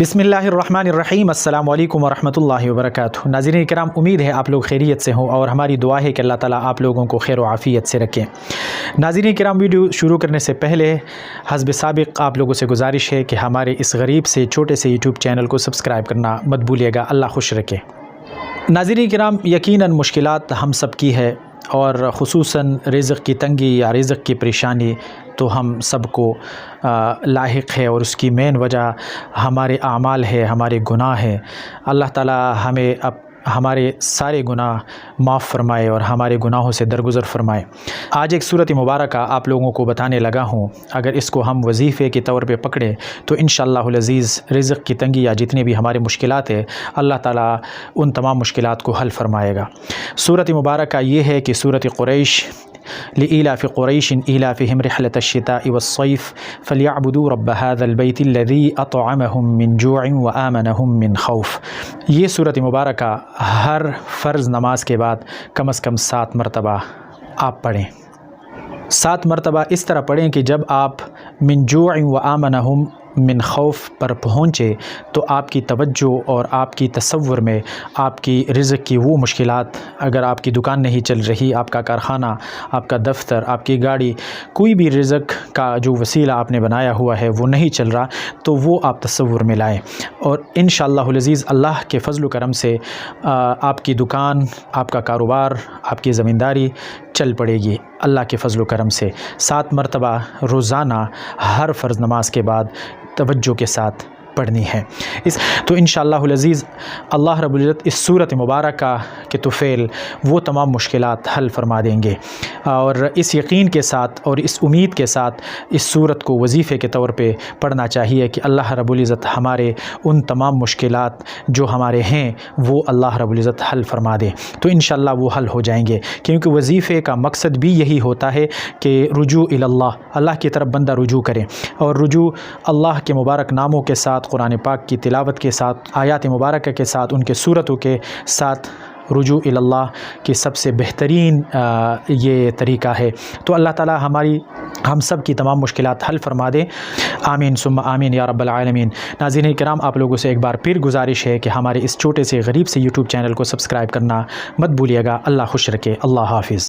बिस्मिल्लाहिर्रहमानिर्रहीम अस्सलाम वालेकुम वरहमतुल्लाहि वबरकातुहू। नाज़रीन किराम, उम्मीद है आप लोग खैरियत से हों और हमारी दुआ है कि अल्लाह ताला आप लोगों को खैर व आफ़ियत से रखें। नाज़रीन किराम, वीडियो शुरू करने से पहले हस्ब साबिक़ आप लोगों से गुजारिश है कि हमारे इस गरीब से छोटे से यूट्यूब चैनल को सब्सक्राइब करना मत भूलिएगा। अल्लाह खुश रखे। नाज़रीन किराम, यकीनन मुश्किलात हम सब की है और ख़ुसूसन रिज़्क़ की तंगी या रिज़्क़ की परेशानी तो हम सबको लाहिक है और उसकी मेन वजह हमारे आमाल है, हमारे गुनाह है। अल्लाह ताला हमें हमारे सारे गुनाह माफ़ फरमाए और हमारे गुनाहों से दरगुज़र फरमाए। आज एक सूरत मुबारक आप लोगों को बताने लगा हूँ। अगर इसको हम वजीफ़े के तौर पे पकड़े तो इंशाअल्लाहुल अज़ीज़ रिज़्क़ की तंगी या जितनी भी हमारे मुश्किलात है, अल्लाह ताला उन तमाम मुश्किलात को हल फरमाएगा। सूरत मुबारक ये है कि सूरत क़ुरैश लिईलाफ़ि क़ुरैशिन ईलाफ़िहिम रिहलतश्शिताइ वस्सैफ़ फ़लियअबुदू रब्ब हाज़ल बैतिल्लज़ी अतअमहुम मिन जूइन व आमनहुम मिन खौफ़। ये सूरत मुबारक हर फ़र्ज़ नमाज के बाद कम से कम 7 मरतबा आप पढ़ें। 7 मरतबा इस तरह पढ़ें कि जब आप मिन जूइन व आमनहुम मिन खौफ़ पर पहुँचे तो आपकी तवज्जो और आपकी तसव्वुर में आपकी रिज़्क़ की वो मुश्किलात, अगर आपकी दुकान नहीं चल रही, आपका कारख़ाना, आपका दफ्तर, आपकी गाड़ी, कोई भी रिज़्क़ का जो वसीला आपने बनाया हुआ है वो नहीं चल रहा, तो वो आप तसव्वुर में लाएँ और इंशाअल्लाहुल अज़ीज़ अल्लाह के फ़ज़ल व करम से आपकी दुकान, आपका कारोबार, आपकी ज़मींदारी चल पड़ेगी अल्लाह के फ़ज़ल व करम से। 7 मरतबा रोज़ाना हर फ़र्ज़ नमाज के बाद तवज्जो के साथ पढ़नी है। तो इंशाअल्लाहुल अज़ीज़ अल्लाह रब्बुल इज़्ज़त इस सूरत मुबारक के तुफ़ैल वो तमाम मुश्किलात हल फरमा देंगे और इस यकीन के साथ और इस उम्मीद के साथ इस सूरत को वजीफ़े के तौर पे पढ़ना चाहिए कि अल्लाह रब्बुल इज़्ज़त हमारे उन तमाम मुश्किलात जो हमारे हैं वो अल्लाह रब्बुल इज़्ज़त हल फरमा दे। तो इंशाअल्लाह वो हल हो जाएंगे, क्योंकि वजीफ़े का मकसद भी यही होता है कि रुजू इलल्लाह, अल्लाह की तरफ बंदा रुजू करे और रुजू अल्लाह के मुबारक नामों के साथ, कुरान पाक की तिलावत के साथ, आयात मुबारक के साथ, उनके सूरतों के साथ रुजू इलल्लाह की सबसे बेहतरीन ये तरीक़ा है। तो अल्लाह ताला हम सब की तमाम मुश्किलात हल फरमा दे। आमीन सुम्मा आमीन या रब्बल आलमीन। नाज़रीन किराम, आप लोगों से एक बार फिर गुजारिश है कि हमारे इस छोटे से गरीब से यूट्यूब चैनल को सब्सक्राइब करना मत भूलिएगा। अल्लाह खुश रखे। अल्लाह हाफ़िज़।